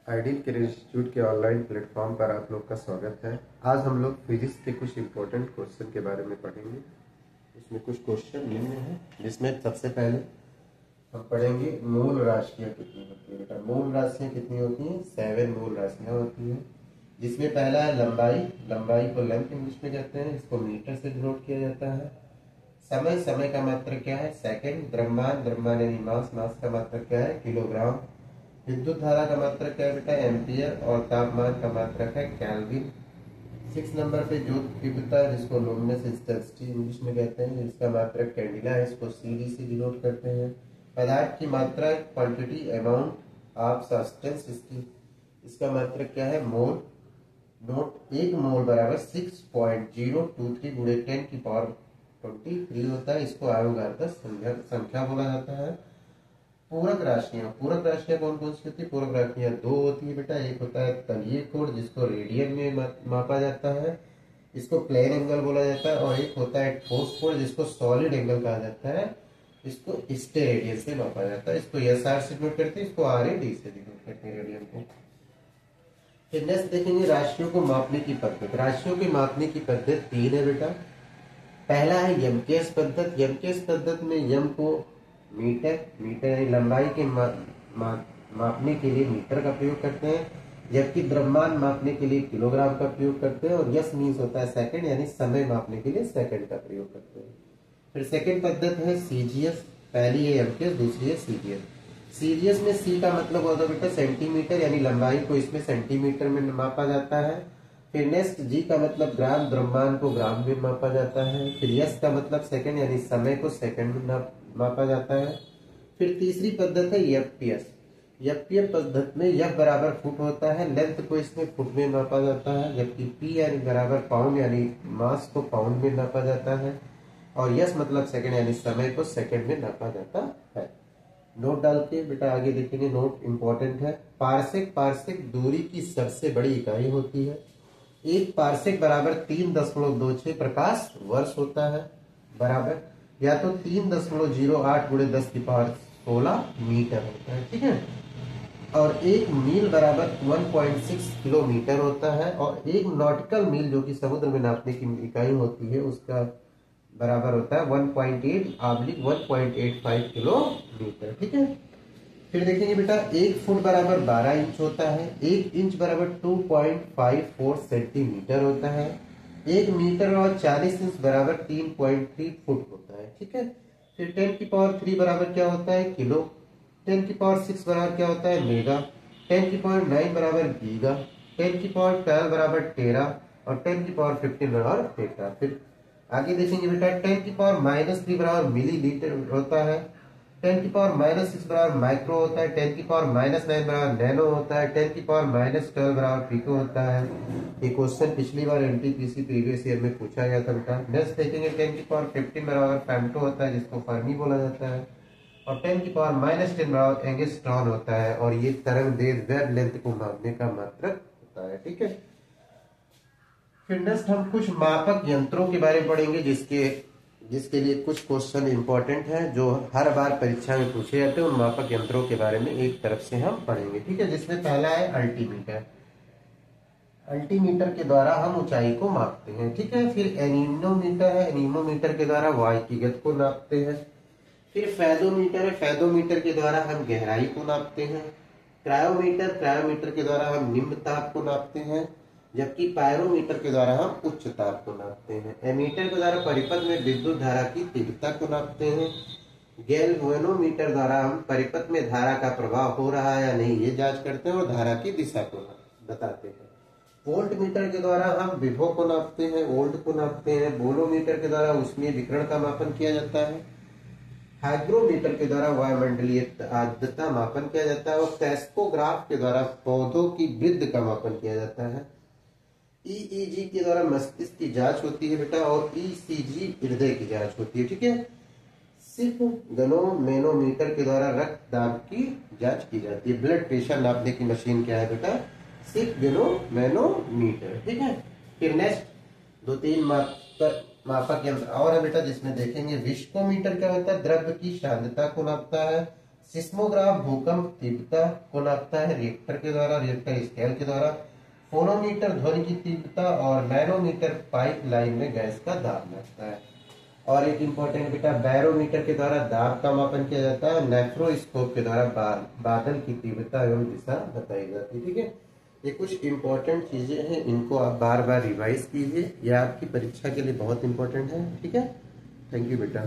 Ideal career institute के online platform पर आप लोग का स्वागत है। आज हम लोग फिजिक्स के कुछ इम्पोर्टेंट क्वेश्चन के बारे में पढ़ेंगे। इसमें कुछ क्वेश्चन निम्न है, जिसमें सबसे पहले हम पढ़ेंगे मूल राशियाँ कितनी होती है। बेटा मूल राशियाँ कितनी होती हैं? 7 मूल राशियाँ होती हैं। जिसमें पहला है लंबाई। लंबाई को लेंथ इंग्लिश में कहते हैं, इसको मीटर से डिनोट किया जाता है। समय, समय का मात्रक क्या है? सेकंड। द्रव्यमान, द्रव्यमान यानी मास, मास का मात्रक क्या है? किलोग्राम। विद्युत धारा का मात्रक क्या है बेटा? एम्पियर। और तापमान का मात्रक है केल्विन। 6 नंबर पे ज्योति तीव्रता, जिसको लुमिनस इंटेंसिटी इंग्लिश में कहते हैं, इसका मात्रक कैंडिला है, इसको सीडी से डिनोट करते हैं। पदार्थ की मात्रा, क्वांटिटी, अमाउंट ऑफ सब्सटेंस, इसका मात्रक क्या है? मोल। नोट 1 मोल बराबर 6.023 गुणे 10 की पावर 23 होता है। इसको अवगाह्य संख्या बोला जाता है। पूरक राशियां, पूरक राशियां कौन कौन सी होती है? पूरक राशियां 2 होती है बेटा। एक होता है तलीय कोण, जिसको रेडियन में मापा जाता है, इसको प्लेन एंगल बोला जाता है। और एक होता है ठोस कोण, जिसको सॉलिड एंगल कहा जाता है, इसको स्टेरेडियन से मापा जाता है। इसको एसआर से नोट करते हैं, इसको आरएडी से नोट करते हैं, रेडियन को। फिर नेक्स्ट देखेंगे राशियों को मापने की पद्धति। राशियों के मापने की पद्धति 3 है बेटा। पहला है यमकेश पद्धति। यमकेश पद्धति में यम को मीटर, मीटर यानी लंबाई के मापने के लिए मीटर का प्रयोग करते हैं, जबकि द्रव्यमान मापने के लिए किलोग्राम का प्रयोग करते हैं। और यस मीन्स होता है सेकंड, यानी समय मापने के लिए सेकंड का प्रयोग करते हैं। फिर सेकंड पद्धति है सीजीएस। पहली है यमकेश, दूसरी है सीजीएस। सीजीएस में सी का मतलब होता है बेटा सेंटीमीटर, यानी लंबाई को इसमें सेंटीमीटर में मापा जाता है। फिर नेक्स्ट जी का मतलब ग्राम, द्रव्यमान को ग्राम में मापा जाता है। फिर यस का मतलब सेकंड, यानी समय को सेकंड में मापा जाता है। फिर तीसरी पद्धति है एफपीएस। एफपीएस पद्धति में एफ बराबर फुट होता है, लेंथ को इसमें फुट में मापा जाता है, जबकि पी यानी बराबर पाउंड, यानी मास को पाउंड में नापा जाता है। और यस मतलब सेकंड, यानी समय को सेकंड में नापा जाता है। नोट डाल के बेटा आगे देखेंगे, नोट इंपॉर्टेंट है। पारसेक, पारसेक दूरी की सबसे बड़ी इकाई होती है। एक पारसेक बराबर 3.26 प्रकाश वर्ष होता है, बराबर या तो 3.08 गुणे 10 की पावर 16 मीटर होता है, ठीक है। और एक मील बराबर 1.6 किलोमीटर होता है। और एक नॉटिकल मील, जो कि समुद्र में नापने की इकाई होती है, उसका बराबर होता है 1.85 किलोमीटर, ठीक है। फिर देखेंगे बेटा, 1 फुट बराबर 12 इंच होता है। 1 इंच बराबर 2.54 सेंटीमीटर होता है। 1 मीटर और 40 इंच बराबर 3.3 फुट होता है, ठीक है। फिर 10 की पावर 3 बराबर क्या होता है? किलो। 10 की पावर 6 बराबर क्या होता है? मेगा। 10 की पावर 9 बराबर गीगा। 10 की पावर 12 बराबर टेरा। और 10 की पावर 15 बराबर टेट्रा। फिर आगे देखेंगे बेटा, 10 की पावर -3 बराबर मिलीलीटर होता है। 10 की पावर -6 बराबर माइक्रो होता है। 10 की पावर -9 बराबर नैनो होता है। 10 की पावर -12 बराबर पिको होता है। ये क्वेश्चन पिछली बार एनटीपीसी प्रीवियस ईयर में पूछा गया था बेटा। नेक्स्ट देखेंगे, 10 की पावर 15 बराबर फेम्टो होता है, जिसको फर्मी बोला जाता है। और 10 की पावर -10 बराबर एंगस्ट्रॉन होता है। और ये तरंग दैर्ध्य वेवलेंथ को मापने का मात्रक होता है, ठीक है। फिर नेक्स्ट हम कुछ मापक यंत्रों के बारे में पढ़ेंगे, जिसके लिए कुछ क्वेश्चन इंपॉर्टेंट है, जो हर बार परीक्षा में पूछे जाते हैं। उन मापक यंत्रों के बारे में एक तरफ से हम पढ़ेंगे, ठीक है। जिसमें पहला है अल्टीमीटर। अल्टीमीटर के द्वारा हम ऊंचाई को मापते हैं, ठीक है। फिर एनीमोमीटर है। एनीमोमीटर के द्वारा वायु की गति को नापते हैं। फिर फेदोमीटर है। फेदोमीटर के द्वारा हम गहराई को नापते हैं। क्रायोमीटर, क्रायोमीटर के द्वारा हम निम्न ताप को नापते हैं, जबकि पायरोमीटर के द्वारा हम उच्च ताप को नापते हैं। एमीटर के द्वारा परिपथ में विद्युत धारा की तीव्रता को नापते हैं। गैल्वेनोमीटर द्वारा हम परिपथ में धारा का प्रवाह हो रहा है या नहीं, ये जांच करते हैं और धारा की दिशा को बताते हैं। वोल्ट मीटर के द्वारा हम विभव को नापते हैं, वोल्ट को नापते हैं। बोलोमीटर के द्वारा ऊष्मीय विकिरण का मापन किया जाता है। हाइग्रोमीटर के द्वारा वायुमंडलीय आर्द्रता मापन किया जाता है। और टेस्कोग्राफ के द्वारा पौधों की वृद्धि का मापन किया जाता है। ईईजी के द्वारा मस्तिष्क की जांच होती है बेटा। और ईसीजी हृदय की जांच होती है, ठीक है। सिर्फ गैल्वेनोमीटर के द्वारा रक्तदाब की जांच की जाती है। ब्लड प्रेशर नापने की मशीन क्या है बेटा? सिर्फ गैल्वेनोमीटर, ठीक है। फिर नेक्स्ट 2-3 मापक यंत्र और है बेटा, जिसमें देखेंगे विस्कोमीटर क्या होता है? द्रव्य की सांद्रता को नापता है। सिस्मोग्राफ भूकंप तीव्रता को नापता है रिएक्टर के द्वारा, रिएक्टर स्केल के द्वारा। फोनोमीटर ध्वनि की तीव्रता और मैनोमीटर पाइप लाइन में गैस का दाब नापता है। और एक इंपॉर्टेंट बेटा, बैरोमीटर के द्वारा दाब का मापन किया जाता है। नेफ्रोस्कोप के द्वारा बादल की तीव्रता एवं दिशा बताई जाती है। ठीक है, ये कुछ इंपॉर्टेंट चीजें हैं, इनको आप बार बार रिवाइज कीजिए, यह आपकी परीक्षा के लिए बहुत इंपॉर्टेंट है। ठीक है, थैंक यू बेटा।